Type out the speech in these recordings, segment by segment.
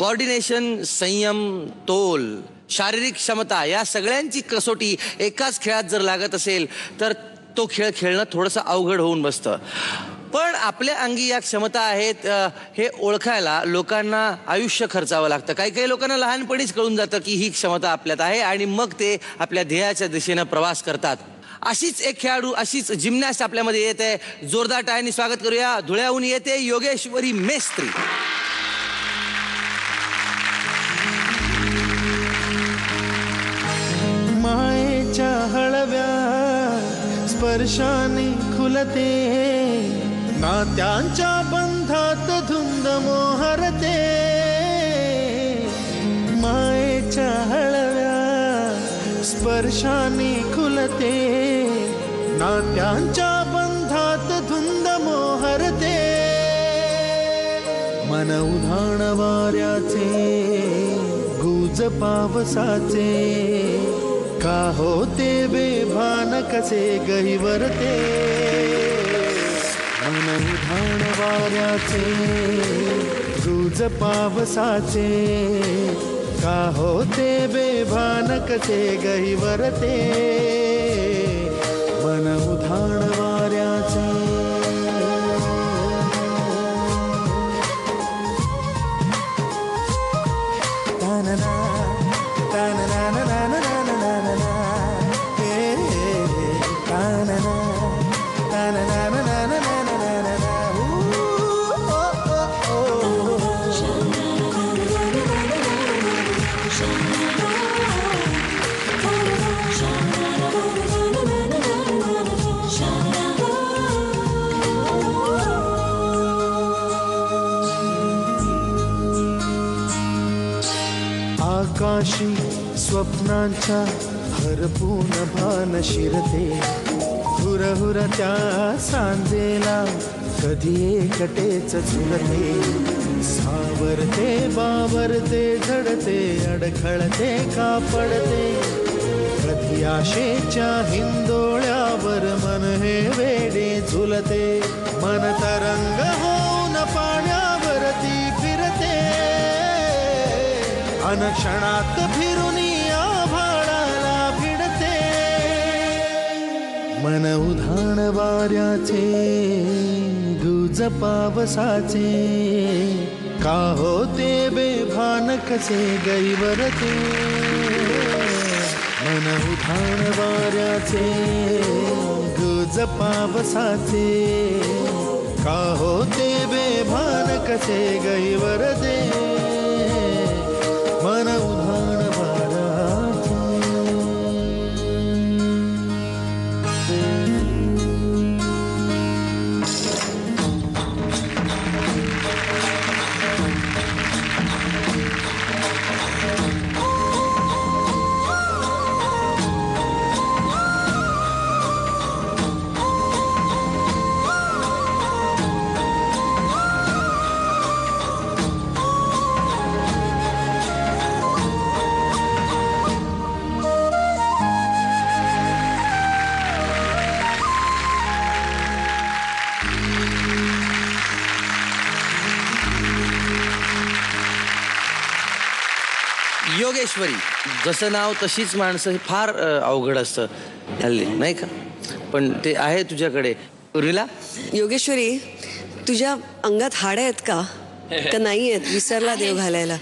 Coordination, संयम, तोल, शारीरिक क्षमता या सगळ्यांची कसोटी एकाच खेळात जर लागत असेल तर तो खेळ खेळणं थोडंसं अवघड होऊन बसतं. पण आपल्या अंगी या क्षमता आहेत हे ओळखायला लोकांना आयुष्य खर्चावं लागतं. काही काही लोकांना लहानपणीच कळून जातं की ही क्षमता आपल्यात आहे आणि मग ते आपल्या ध्येयाच्या दिशेनं प्रवास करतात. अशीच एक खेळाडू, अशीच जिम्नॅस्ट आपल्यामध्ये येत आहे. जोरदार टाळ्यांनी स्वागत करूया. धुळ्याहून येते योगेश्वरी मेस्त्री. मायेच्या हळव्या स्पर्शाने खुलते, नात्यांच्या बंधात धुंद मोहरते. मायेच्या हळव्या स्पर्शाने खुलते, नात्यांच्या बंधात धुंद मोहरते. मन उधाण वाऱ्याचे, गुज पावसाचे, का होते बेभान कसे गहिवरते. मन उधाण वाऱ्याचे, गुज पावसाचे, का होते बेभान कसे गहिवरते. मन उधाण वाऱ्याचे. आकाशी स्वप्नांच्या हरपून भान शिरते, हुरहुर त्या सांजेला कधी एकटेच झुलते. सावरते बावरते झडते, अडखळते का पडते, कधी आशेच्या हिंदोळ्यावर मन हे वेडे झुलते. मन तरंग होऊन पाण्यावरती फिरते, अनक्षणात फिरून आभाळाला भिडते. मन उधाण वाऱ्याचे, गुज पावसाचे, का होते बेभान कसे गैवरते. मन उधाण वाऱ्याचे, गुज पावसाचे, का होते बेभान कसे गैवरते. मन उधाण वाऱ्याचे. योगेश्वरी, जसं नाव तशीच माणसं, हे फार अवघड असतं हल्ली, नाही का? पण ते आहे तुझ्याकडे. उर्मिला, योगेश्वरी, तुझ्या अंगात हाड आहेत का नाही आहेत? विसरला देव घालायला.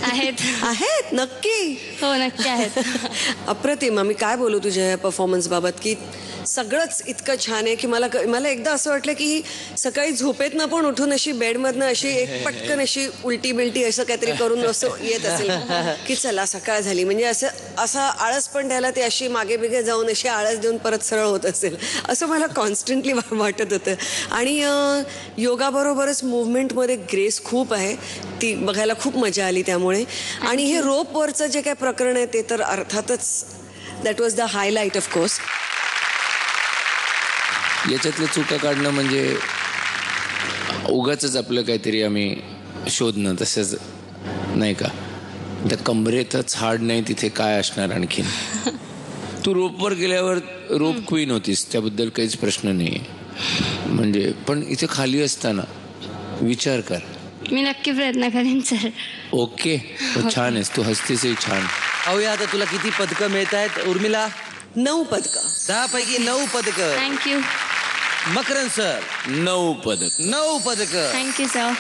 आहेत आहेत नक्की? हो, नक्की आहेत. अप्रतिम. आम्ही काय बोलू तुझ्या या परफॉर्मन्स बाबत, की सगळंच इतकं छान आहे की मला एकदा असं वाटलं की सकाळी झोपेतनं पण उठून अशी बेडमधनं अशी एक पटकन अशी उलटी बिलटी असं काहीतरी करून असं येत असेल की चला सकाळ झाली, म्हणजे असा आळस पण द्यायला ते अशी मागे बिगे जाऊन अशी आळस देऊन परत सरळ होत असेल असं मला कॉन्स्टंटली वाटत होतं. आणि योगाबरोबरच मुवमेंटमध्ये ग्रेस खूप आहे, ती बघायला खूप मजा आली त्यामुळे. आणि हे रोपवरचं जे काय प्रकरण आहे ते तर अर्थातच that was the highlight of course. याच्यातलं चुका काढणं म्हणजे उगाच आपलं काहीतरी आम्ही शोधणं, तसंच नाही का? त्या कमरेतच हाड नाही तिथे काय असणार आणखीन. तू रोपवर गेल्यावर रोप क्वीन होतीस, त्याबद्दल काहीच प्रश्न नाही. म्हणजे पण इथे खाली असताना विचार कर, मी नक्की प्रयत्न करेन सर. ओके छान आहेस तू, हसतीसही छान. पाहूया आता तुला किती पदकं मिळत आहेत. उर्मिला 9 पदकं. 10 पैकी 9 पदकं. थँक्यू. मकरंद सर 9 पदक. 9 पदकं. Thank you sir.